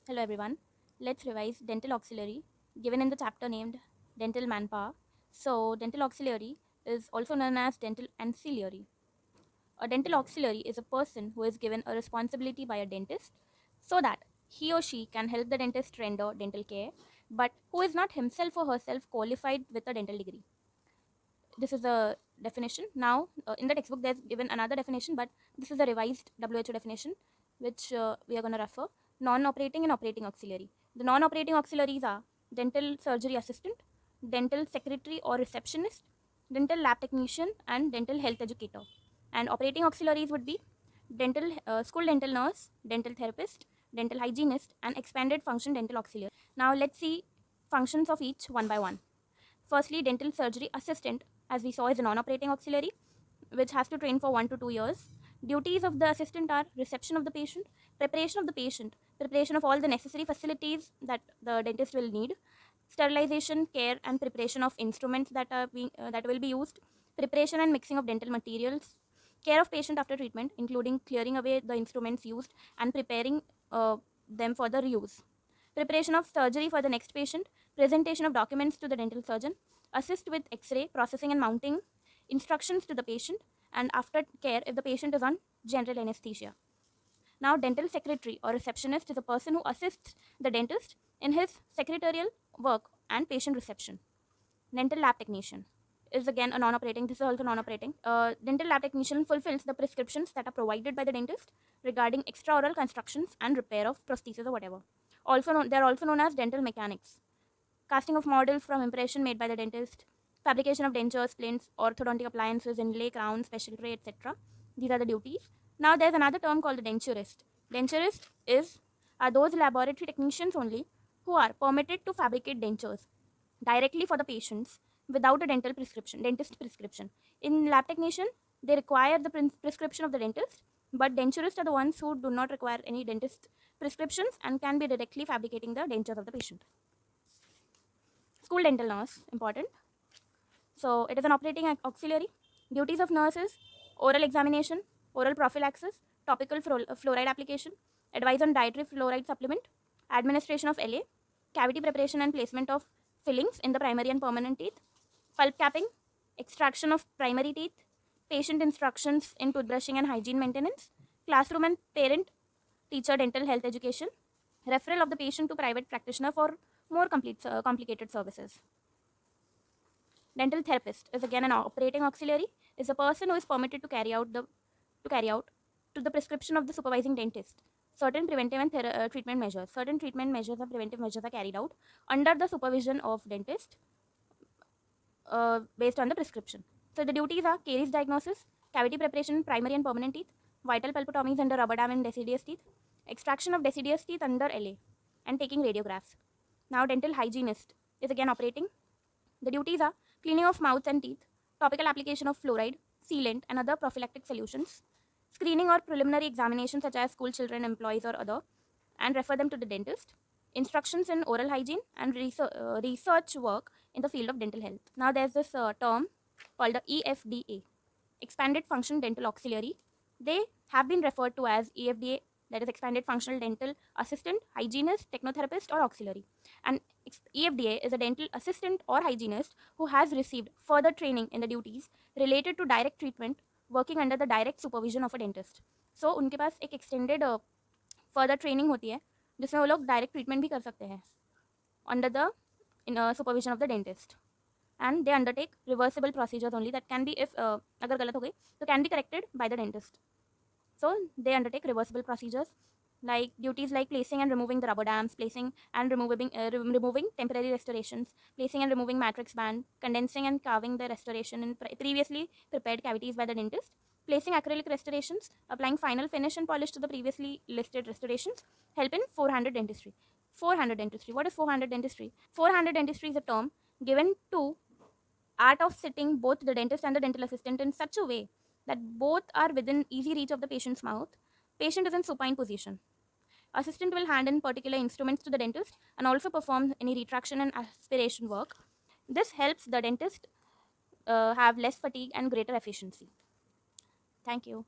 Hello everyone. Let's revise dental auxiliary given in the chapter named dental manpower. So, dental auxiliary is also known as dental ancillary. A dental auxiliary is a person who is given a responsibility by a dentist so that he or she can help the dentist render dental care, but who is not himself or herself qualified with a dental degree. This is a definition. Now, in the textbook, there's given another definition, but this is a revised WHO definition, which we are going to refer. Non-operating and operating auxiliary. The non-operating auxiliaries are dental surgery assistant, dental secretary or receptionist, dental lab technician, and dental health educator. And operating auxiliaries would be dental school dental nurse, dental therapist, dental hygienist, and expanded function dental auxiliary. Now let's see functions of each one by one. Firstly, dental surgery assistant, as we saw, is a non-operating auxiliary, which has to train for 1 to 2 years. Duties of the assistant are reception of the patient, preparation of all the necessary facilities that the dentist will need, sterilization, care, and preparation of instruments that will be used, preparation and mixing of dental materials, care of patient after treatment, including clearing away the instruments used and preparing them for the reuse, preparation of surgery for the next patient, presentation of documents to the dental surgeon, assist with x-ray processing and mounting, instructions to the patient, and after care if the patient is on general anesthesia. Now, dental secretary or receptionist is a person who assists the dentist in his secretarial work and patient reception. Dental lab technician is again a non-operating. This is also non-operating. Dental lab technician fulfills the prescriptions that are provided by the dentist regarding extraoral constructions and repair of prosthesis or whatever. They are also known as dental mechanics. Casting of models from impression made by the dentist, fabrication of dentures, splints, orthodontic appliances, inlay, crown, special tray, etc. These are the duties. Now there's another term called the denturist. Denturist are those laboratory technicians only who are permitted to fabricate dentures directly for the patients without a dentist prescription. In lab technician, they require the prescription of the dentist, but denturists are the ones who do not require any dentist prescriptions and can be directly fabricating the dentures of the patient. School dental nurse, important. So it is an operating auxiliary. Duties of nurses: oral examination, oral prophylaxis, topical fluoride application, advice on dietary fluoride supplement, administration of LA, cavity preparation and placement of fillings in the primary and permanent teeth, pulp capping, extraction of primary teeth, patient instructions in toothbrushing and hygiene maintenance, classroom and parent teacher dental health education, referral of the patient to private practitioner for more complicated services. Dental therapist is again an operating auxiliary, is a person who is permitted to carry out to the prescription of the supervising dentist certain preventive and treatment measures. Certain treatment measures and preventive measures are carried out under the supervision of dentist based on the prescription. So the duties are caries diagnosis, cavity preparation in primary and permanent teeth, vital pulpotomies under rubber dam and deciduous teeth, extraction of deciduous teeth under LA, and taking radiographs. Now dental hygienist is again operating. The duties are cleaning of mouth and teeth, topical application of fluoride, sealant, and other prophylactic solutions, screening or preliminary examination such as school children, employees, or other, and refer them to the dentist, instructions in oral hygiene, and research work in the field of dental health. Now, there's this term called the EFDA, Expanded Function Dental Auxiliary. They have been referred to as EFDA, that is Expanded Functional Dental Assistant, Hygienist, Technotherapist, or Auxiliary. And EFDA is a dental assistant or hygienist who has received further training in the duties related to direct treatment working under the direct supervision of a dentist. So उनके पास एक extended further training होती है जिसमें वो लोग direct treatment भी कर सकते हैं under the supervision of the dentist. And they undertake reversible procedures only that can be, if अगर गलत हो गई तो can be corrected by the dentist. So they undertake reversible procedures like duties like placing and removing the rubber dams, placing and removing temporary restorations, placing and removing matrix band, condensing and carving the restoration in previously prepared cavities by the dentist, placing acrylic restorations, applying final finish and polish to the previously listed restorations, help in 400 dentistry. 400 dentistry. What is 400 dentistry? 400 dentistry is a term given to art of sitting both the dentist and the dental assistant in such a way that both are within easy reach of the patient's mouth. Patient is in supine position. Assistant will hand in particular instruments to the dentist and also perform any retraction and aspiration work. This helps the dentist have less fatigue and greater efficiency. Thank you.